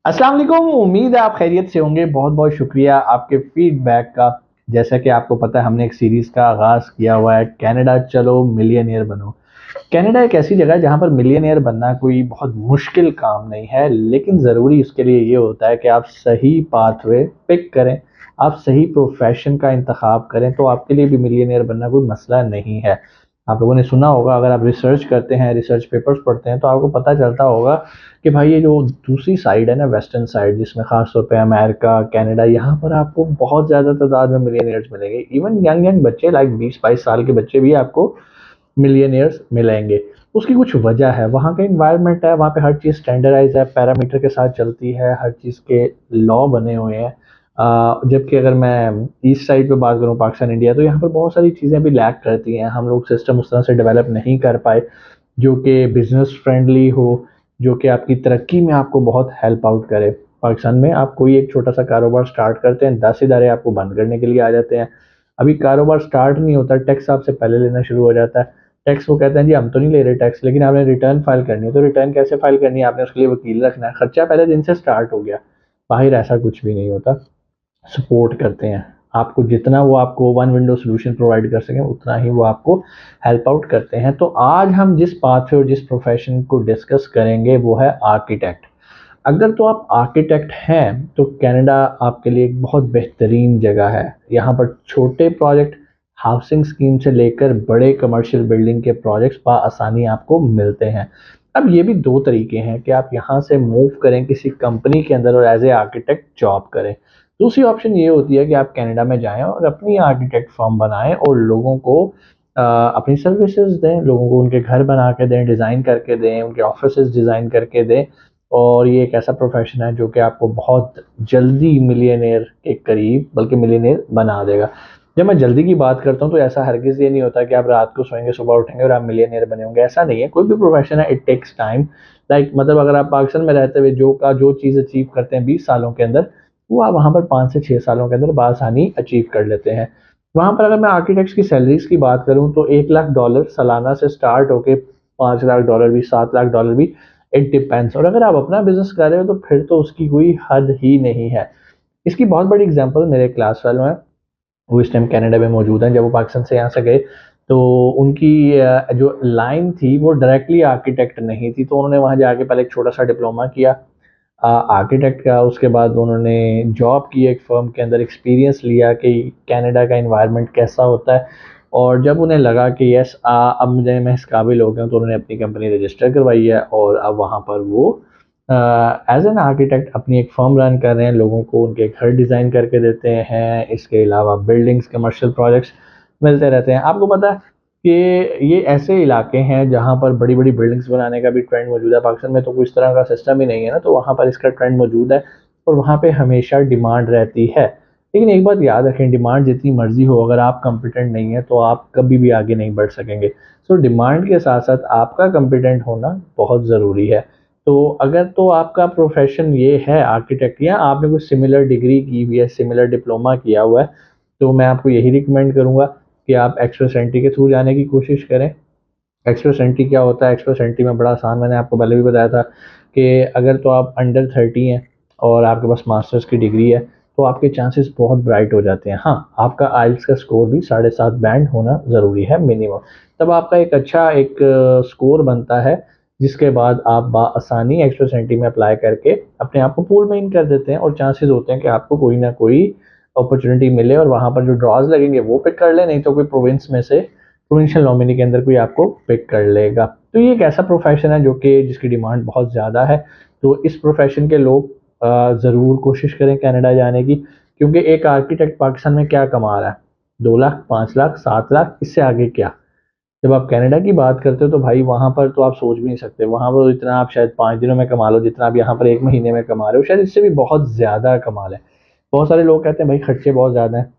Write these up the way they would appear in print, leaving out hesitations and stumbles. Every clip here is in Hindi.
अस्सलाम वालेकुम। उम्मीद है आप खैरियत से होंगे। बहुत बहुत शुक्रिया आपके फीडबैक का। जैसा कि आपको पता है हमने एक सीरीज़ का आगाज़ किया हुआ है, कनाडा चलो मिलियनेयर बनो। कनाडा एक ऐसी जगह है जहाँ पर मिलियनेयर बनना कोई बहुत मुश्किल काम नहीं है, लेकिन ज़रूरी उसके लिए ये होता है कि आप सही पाथवे पिक करें, आप सही प्रोफेशन का इंतखाब करें, तो आपके लिए भी मिलियनेयर बनना कोई मसला नहीं है। आप लोगों ने सुना होगा, अगर आप रिसर्च करते हैं, रिसर्च पेपर्स पढ़ते हैं, तो आपको पता चलता होगा कि भाई ये जो दूसरी साइड है ना, वेस्टर्न साइड, जिसमें खास तौर पे अमेरिका, कनाडा, यहाँ पर आपको बहुत ज़्यादा तादाद में मिलियनेयर्स मिलेंगे। इवन यंग यंग बच्चे लाइक 20-22 साल के बच्चे भी आपको मिलियनियर्स मिलेंगे। उसकी कुछ वजह है, वहाँ का इन्वायरमेंट है, वहाँ पे हर चीज़ स्टैंडर्डाइज है, पैरामीटर के साथ चलती है, हर चीज़ के लॉ बने हुए हैं। जबकि अगर मैं ईस्ट साइड पे बात करूँ, पाकिस्तान इंडिया, तो यहाँ पर बहुत सारी चीज़ें भी लैक करती हैं। हम लोग सिस्टम उस तरह से डेवलप नहीं कर पाए जो कि बिजनेस फ्रेंडली हो, जो कि आपकी तरक्की में आपको बहुत हेल्प आउट करे। पाकिस्तान में आप कोई एक छोटा सा कारोबार स्टार्ट करते हैं, 10 इदारे आपको बंद करने के लिए आ जाते हैं। अभी कारोबार स्टार्ट नहीं होता, टैक्स आपसे पहले लेना शुरू हो जाता है। टैक्स वो कहते हैं जी हम तो नहीं ले रहे टैक्स, लेकिन आपने रिटर्न फाइल करनी है, तो रिटर्न कैसे फाइल करनी है, आपने उसके लिए वकील रखना है, खर्चा पहले दिन से स्टार्ट हो गया। बाहर ऐसा कुछ भी नहीं होता, सपोर्ट करते हैं आपको। जितना वो आपको वन विंडो सोल्यूशन प्रोवाइड कर सकें, उतना ही वो आपको हेल्प आउट करते हैं। तो आज हम जिस पाथ और जिस प्रोफेशन को डिस्कस करेंगे वो है आर्किटेक्ट। अगर तो आप आर्किटेक्ट हैं तो कनाडा आपके लिए एक बहुत बेहतरीन जगह है। यहाँ पर छोटे प्रोजेक्ट, हाउसिंग स्कीम से लेकर बड़े कमर्शियल बिल्डिंग के प्रोजेक्ट्स आसानी आपको मिलते हैं। अब ये भी दो तरीके हैं कि आप यहाँ से मूव करें किसी कंपनी के अंदर और एज ए आर्किटेक्ट जॉब करें। दूसरी ऑप्शन ये होती है कि आप कनाडा में जाएं और अपनी आर्किटेक्ट फर्म बनाएं और लोगों को अपनी सर्विसेज दें, लोगों को उनके घर बना के दें, डिज़ाइन करके दें, उनके ऑफिसेज डिज़ाइन करके दें। और ये एक ऐसा प्रोफेशन है जो कि आपको बहुत जल्दी मिलियनेयर के करीब, बल्कि मिलियनेयर बना देगा। जब मैं जल्दी की बात करता हूँ तो ऐसा हरगिज़ ये नहीं होता कि आप रात को सोएंगे सुबह उठेंगे और आप मिलियनेयर बने होंगे, ऐसा नहीं है। कोई भी प्रोफेशन है, इट टेक्स टाइम। लाइक मतलब अगर आप पाकिस्तान में रहते हुए जो चीज़ अचीव करते हैं 20 सालों के अंदर, वो आप वहाँ पर 5 से 6 सालों के अंदर बआसानी अचीव कर लेते हैं। वहाँ पर अगर मैं आर्किटेक्ट्स की सैलरीज की बात करूँ तो $1 लाख सालाना से स्टार्ट होके $5 लाख भी, $7 लाख भी, इट डिपेंड्स। और अगर आप अपना बिजनेस कर रहे हो तो फिर तो उसकी कोई हद ही नहीं है। इसकी बहुत बड़ी एग्जांपल मेरे क्लास फेलो हैं, वो इस टाइम कनाडा में मौजूद हैं। जब वो पाकिस्तान से यहाँ से गए तो उनकी जो लाइन थी वो डायरेक्टली आर्किटेक्ट नहीं थी, तो उन्होंने वहाँ जाके पहले एक छोटा सा डिप्लोमा किया आर्किटेक्ट का। उसके बाद उन्होंने जॉब की एक फर्म के अंदर, एक्सपीरियंस लिया कि कनाडा का इन्वायरमेंट कैसा होता है। और जब उन्हें लगा कि यस अब मैं इस काबिल हो गया हूँ, तो उन्होंने अपनी कंपनी रजिस्टर करवाई है और अब वहाँ पर वो एज एन आर्किटेक्ट अपनी एक फर्म रन कर रहे हैं, लोगों को उनके घर डिज़ाइन करके देते हैं। इसके अलावा बिल्डिंग्स, कमर्शियल प्रोजेक्ट्स मिलते रहते हैं। आपको पता है कि ये ऐसे इलाके हैं जहाँ पर बड़ी बड़ी बिल्डिंग्स बनाने का भी ट्रेंड मौजूद है। पाकिस्तान में तो कोई इस तरह का सिस्टम ही नहीं है ना, तो वहाँ पर इसका ट्रेंड मौजूद है और वहाँ पे हमेशा डिमांड रहती है। लेकिन एक बात याद रखें, डिमांड जितनी मर्जी हो, अगर आप कॉम्पिटेंट नहीं है तो आप कभी भी आगे नहीं बढ़ सकेंगे। सो डिमांड के साथ साथ आपका कॉम्पिटेंट होना बहुत ज़रूरी है। तो अगर तो आपका प्रोफेशन ये है आर्किटेक्ट, या आपने कोई सिमिलर डिग्री की हुई है, सिमिलर डिप्लोमा किया हुआ है, तो मैं आपको यही रिकमेंड करूँगा कि आप एक्सप्रेस एंट्री के थ्रू जाने की कोशिश करें। एक्सप्रेस एंट्री क्या होता है? एक्सप्रेस एंट्री में बड़ा आसान, मैंने आपको पहले भी बताया था कि अगर तो आप अंडर 30 हैं और आपके पास मास्टर्स की डिग्री है तो आपके चांसेस बहुत ब्राइट हो जाते हैं। हाँ, आपका आइल्स का स्कोर भी 7.5 बैंड होना ज़रूरी है मिनिमम। तब आपका एक अच्छा एक स्कोर बनता है, जिसके बाद आप आसानी एक्सप्रेस एंट्री में अप्लाई करके अपने आप को पूल में इन कर देते हैं और चांसेस होते हैं कि आपको कोई ना कोई अपॉर्चुनिटी मिले और वहाँ पर जो ड्रॉज लगेंगे वो पिक कर ले, नहीं तो कोई प्रोविंस में से, प्रोविंशियल नॉमिनी के अंदर कोई आपको पिक कर लेगा। तो ये एक ऐसा प्रोफेशन है जो कि जिसकी डिमांड बहुत ज़्यादा है। तो इस प्रोफेशन के लोग ज़रूर कोशिश करें कनाडा जाने की, क्योंकि एक आर्किटेक्ट पाकिस्तान में क्या कमा रहा है? 2 लाख, 5 लाख, 7 लाख, इससे आगे क्या? जब आप कनाडा की बात करते हो तो भाई वहाँ पर तो आप सोच भी नहीं सकते। वहाँ पर इतना आप शायद 5 दिनों में कमा लो जितना आप यहाँ पर 1 महीने में कमा रहे हो, शायद इससे भी बहुत ज़्यादा कमाल है। बहुत सारे लोग कहते हैं भाई खर्चे बहुत ज़्यादा हैं।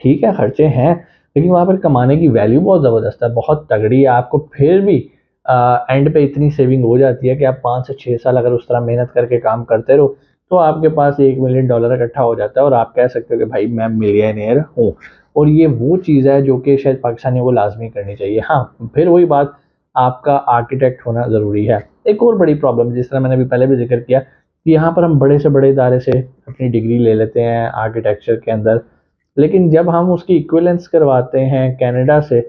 ठीक है, खर्चे हैं, लेकिन वहाँ पर कमाने की वैल्यू बहुत ज़बरदस्त है, बहुत तगड़ी है। आपको फिर भी एंड पे इतनी सेविंग हो जाती है कि आप 5 से 6 साल अगर उस तरह मेहनत करके काम करते रहो तो आपके पास $1 मिलियन इकट्ठा हो जाता है और आप कह सकते हो कि भाई मैं मिलियनेयर हूँ। और ये वो चीज़ है जो कि शायद पाकिस्तानियों को लाजमी करनी चाहिए। हाँ, फिर वही बात, आपका आर्किटेक्ट होना ज़रूरी है। एक और बड़ी प्रॉब्लम जिस तरह मैंने अभी पहले भी जिक्र किया कि यहाँ पर हम बड़े से बड़े इदारे से अपनी डिग्री ले लेते हैं आर्किटेक्चर के अंदर, लेकिन जब हम उसकी इक्विवेलेंस करवाते हैं कनाडा से,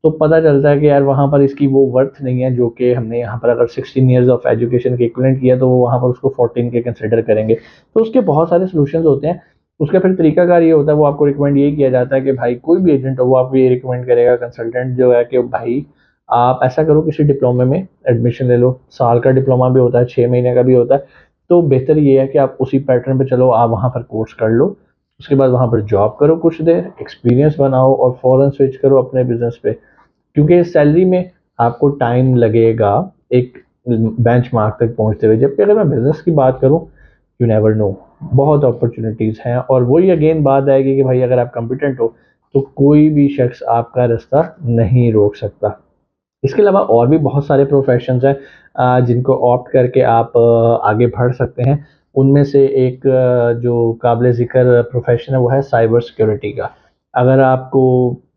तो पता चलता है कि यार वहाँ पर इसकी वो वर्थ नहीं है जो कि हमने यहाँ पर अगर 16 इयर्स ऑफ एजुकेशन के इक्विवेलेंट किया तो वो वहाँ पर उसको 14 के कंसिडर करेंगे। तो उसके बहुत सारे सॉल्यूशंस होते हैं। उसका फिर तरीकाकार ये होता है, वो आपको रिकमेंड यही किया जाता है कि भाई कोई भी एजेंट हो वो आपको ये रिकमेंड करेगा कंसल्टेंट जो है कि भाई आप ऐसा करो किसी डिप्लोमे में एडमिशन ले लो। साल का डिप्लोमा भी होता है, 6 महीने का भी होता है। तो बेहतर ये है कि आप उसी पैटर्न पे चलो, आप वहाँ पर कोर्स कर लो, उसके बाद वहाँ पर जॉब करो, कुछ देर एक्सपीरियंस बनाओ और फ़ौरन स्विच करो अपने बिजनेस पे। क्योंकि सैलरी में आपको टाइम लगेगा एक बेंचमार्क तक पहुँचते हुए, जबकि अगर मैं बिजनेस की बात करूँ, यू नेवर नो, बहुत अपॉर्चुनिटीज़ हैं। और वही अगेन बात आएगी कि भाई अगर आप कॉम्पिटेंट हो तो कोई भी शख्स आपका रास्ता नहीं रोक सकता। इसके अलावा और भी बहुत सारे प्रोफेशंस हैं जिनको ऑप्ट करके आप आगे बढ़ सकते हैं। उनमें से एक जो काबिल ज़िक्र प्रोफेशन है वो है साइबर सिक्योरिटी का। अगर आपको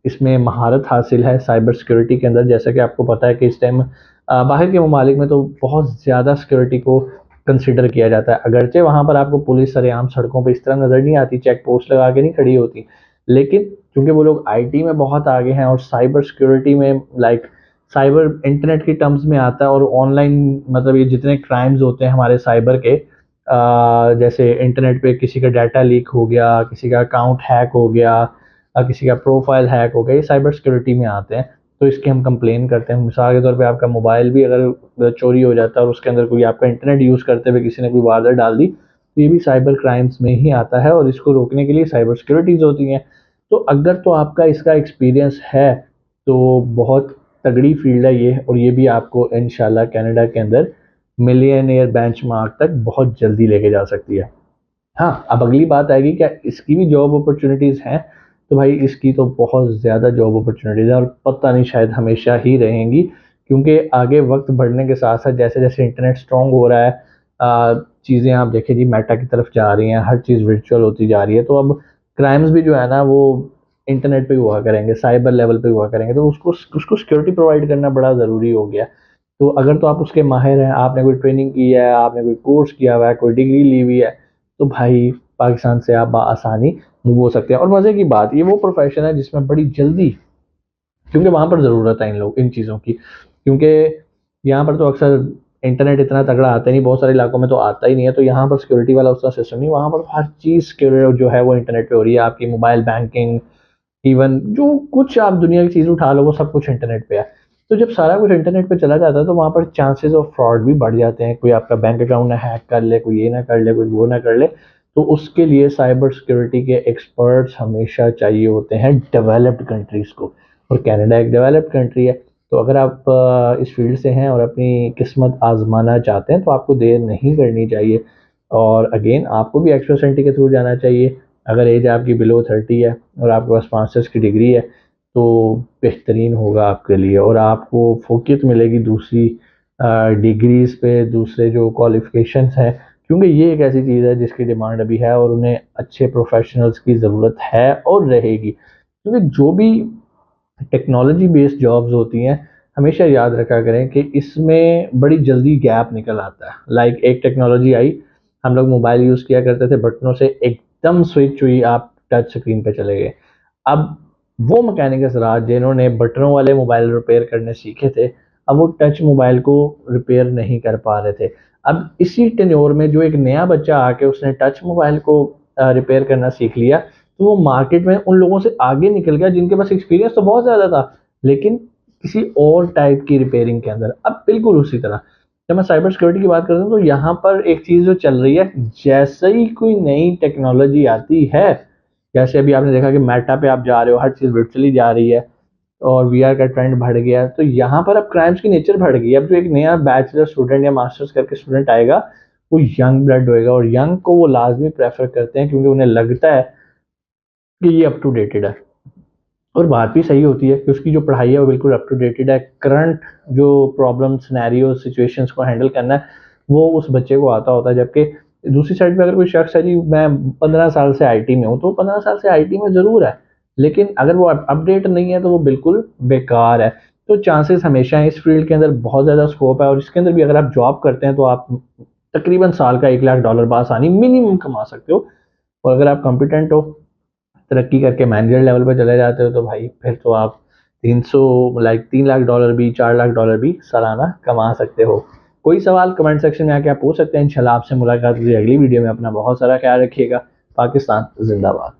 इसमें महारत हासिल है साइबर सिक्योरिटी के अंदर, जैसा कि आपको पता है कि इस टाइम बाहर के ममालिक में तो बहुत ज़्यादा सिक्योरिटी को कंसिडर किया जाता है। अगरचे वहाँ पर आपको पुलिस सरेआम सड़कों पे इस तरह नज़र नहीं आती, चेक पोस्ट लगा के नहीं खड़ी होती, लेकिन क्योंकि वो लोग आईटी में बहुत आगे हैं और साइबर सिक्योरिटी में लाइक साइबर इंटरनेट की टर्म्स में आता है और ऑनलाइन मतलब ये जितने क्राइम्स होते हैं हमारे साइबर के, जैसे इंटरनेट पे किसी का डाटा लीक हो गया, किसी का अकाउंट हैक हो गया, किसी का प्रोफाइल हैक हो गया, ये साइबर सिक्योरिटी में आते हैं। तो इसकी हम कंप्लेन करते हैं। मिसाल के तौर पे आपका मोबाइल भी अगर चोरी हो जाता है और उसके अंदर कोई आपका इंटरनेट यूज़ करते हुए किसी ने कोई वारदात डाल दी, तो ये भी साइबर क्राइम्स में ही आता है और इसको रोकने के लिए साइबर सिक्योरिटीज़ होती हैं। तो अगर तो आपका इसका एक्सपीरियंस है तो बहुत तगड़ी फील्ड है ये, और ये भी आपको इंशाल्लाह कनाडा के अंदर मिलियनेयर बेंचमार्क तक बहुत जल्दी लेके जा सकती है। हाँ, अब अगली बात आएगी क्या इसकी भी जॉब अपॉर्चुनिटीज़ हैं? तो भाई इसकी तो बहुत ज़्यादा जॉब अपॉर्चुनिटीज़ हैं और पता नहीं शायद हमेशा ही रहेंगी, क्योंकि आगे वक्त बढ़ने के साथ साथ जैसे-जैसे इंटरनेट स्ट्रॉन्ग हो रहा है, चीज़ें आप देखिए जी मेटा की तरफ जा रही हैं, हर चीज़ वर्चुअल होती जा रही है, तो अब क्राइम्स भी जो है ना वो इंटरनेट पे ही हुआ करेंगे, साइबर लेवल पे हुआ करेंगे, तो उसको उसको सिक्योरिटी प्रोवाइड करना बड़ा ज़रूरी हो गया। तो अगर तो आप उसके माहिर हैं, आपने कोई ट्रेनिंग की है, आपने कोई कोर्स किया हुआ है, कोई डिग्री ली हुई है, तो भाई पाकिस्तान से आप बआसानी मूव हो सकते हैं। और मज़े की बात, ये वो प्रोफ़ेशन है जिसमें बड़ी जल्दी, क्योंकि वहाँ पर ज़रूरत है इन चीज़ों की, क्योंकि यहाँ पर तो अक्सर इंटरनेट इतना तगड़ा आता ही नहीं, बहुत सारे इलाकों में तो आता ही नहीं है, तो यहाँ पर सिक्योरिटी वाला उसका सिस्टम नहीं, वहाँ पर हर चीज़ सिक्योर जो है वो इंटरनेट पे हो रही है। आपकी मोबाइल बैंकिंग, इवन जो कुछ आप दुनिया की चीज़ उठा लो वो सब कुछ इंटरनेट पे है। तो जब सारा कुछ इंटरनेट पे चला जाता है तो वहाँ पर चांसेस ऑफ फ्रॉड भी बढ़ जाते हैं। कोई आपका बैंक अकाउंट ना हैक कर ले, कोई ये ना कर ले, कोई वो ना कर ले। तो उसके लिए साइबर सिक्योरिटी के एक्सपर्ट्स हमेशा चाहिए होते हैं डेवलप्ड कंट्रीज़ को, और कनाडा एक डेवलप्ड कंट्री है। तो अगर आप इस फील्ड से हैं और अपनी किस्मत आजमाना चाहते हैं तो आपको देर नहीं करनी चाहिए। और अगेन आपको भी एक्स्ट्रा सेंटी के थ्रू जाना चाहिए। अगर एज आपकी बिलो 30 है और आपके पास मास्टर्स की डिग्री है तो बेहतरीन होगा आपके लिए, और आपको फोकियत मिलेगी दूसरी डिग्रीज पे, दूसरे जो क्वालिफिकेशंस हैं, क्योंकि ये एक ऐसी चीज़ है जिसकी डिमांड अभी है और उन्हें अच्छे प्रोफेशनल्स की ज़रूरत है और रहेगी। क्योंकि जो भी टेक्नोलॉजी बेस्ड जॉब्स होती हैं, हमेशा याद रखा करें कि इसमें बड़ी जल्दी गैप निकल आता है। लाइक एक टेक्नोलॉजी आई, हम लोग मोबाइल यूज़ किया करते थे बटनों से, एकदम स्विच हुई, आप टच स्क्रीन पे चले गए। अब वो मैकेनिक्स रहा जिन्होंने बटनों वाले मोबाइल रिपेयर करने सीखे थे, अब वो टच मोबाइल को रिपेयर नहीं कर पा रहे थे। अब इसी टेन्योर में जो एक नया बच्चा आके उसने टच मोबाइल को रिपेयर करना सीख लिया, तो वो मार्केट में उन लोगों से आगे निकल गया जिनके पास एक्सपीरियंस तो बहुत ज़्यादा था, लेकिन किसी और टाइप की रिपेयरिंग के अंदर। अब बिल्कुल उसी तरह जब मैं साइबर सिक्योरिटी की बात करता हूँ तो यहाँ पर एक चीज़ जो चल रही है, जैसे ही कोई नई टेक्नोलॉजी आती है, जैसे अभी आपने देखा कि मेटा पे आप जा रहे हो, हर चीज़ वर्चुअली जा रही है और वीआर का ट्रेंड बढ़ गया है, तो यहाँ पर अब क्राइम्स की नेचर बढ़ गई है। अब जो एक नया बैचलर स्टूडेंट या मास्टर्स करके स्टूडेंट आएगा, वो यंग ब्लड होएगा, और यंग को वो लाजमी प्रेफर करते हैं क्योंकि उन्हें लगता है कि ये अप टू डेटेड है। और बात भी सही होती है कि उसकी जो पढ़ाई है वो बिल्कुल अप टू डेटेड है। करंट जो प्रॉब्लम सिनेरियो सिचुएशंस को हैंडल करना है वो उस बच्चे को आता होता है। जबकि दूसरी साइड पे अगर कोई शख्स है जी मैं 15 साल से आईटी में हूँ, तो 15 साल से आईटी में ज़रूर है, लेकिन अगर वो अपडेट नहीं है तो वो बिल्कुल बेकार है। तो चांसेस हमेशा इस फील्ड के अंदर बहुत ज़्यादा स्कोप है, और इसके अंदर भी अगर आप जॉब करते हैं तो आप तकरीबन साल का $1 लाख बासानी मिनिमम कमा सकते हो। और अगर आप कॉम्पिटेंट हो, तरक्की करके मैनेजर लेवल पर चले जाते हो, तो भाई फिर तो आप 3 लाख डॉलर भी, $4 लाख भी सालाना कमा सकते हो। कोई सवाल कमेंट सेक्शन में आके आप पूछ सकते हैं। इंशाल्लाह आपसे मुलाकात होगी अगली वीडियो में। अपना बहुत सारा ख्याल रखिएगा। पाकिस्तान जिंदाबाद।